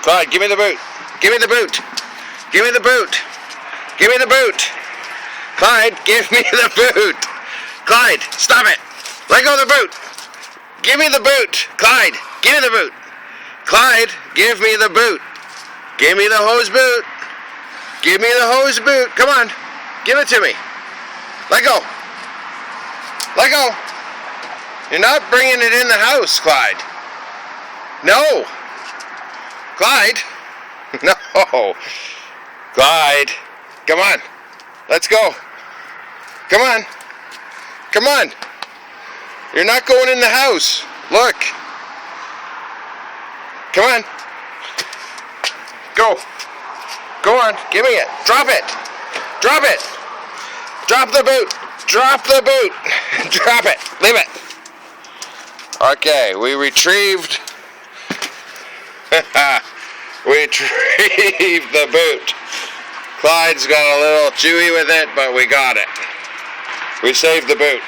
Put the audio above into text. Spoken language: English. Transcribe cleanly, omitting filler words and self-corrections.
Clyde, give me the boot. Give me the boot. Give me the boot. Give me the boot. Clyde, give me the boot. Clyde, stop it. Let go of the boot. Give me the boot. Clyde, give me the boot. Clyde, give me the boot. Give me the hose boot. Give me the hose boot. Come on. Give it to me. Let go. Let go. You're not bringing it in the house, Clyde. No. Clyde. No. Clyde. Come on. Let's go. Come on. Come on. You're not going in the house. Look. Come on. Go. Go on. Give me it. Drop it. Drop it. Drop the boot. Drop the boot. Drop it. Leave it. Okay, we retrieved. We retrieved the boot. Clyde's got a little chewy with it, but we got it. We saved the boot.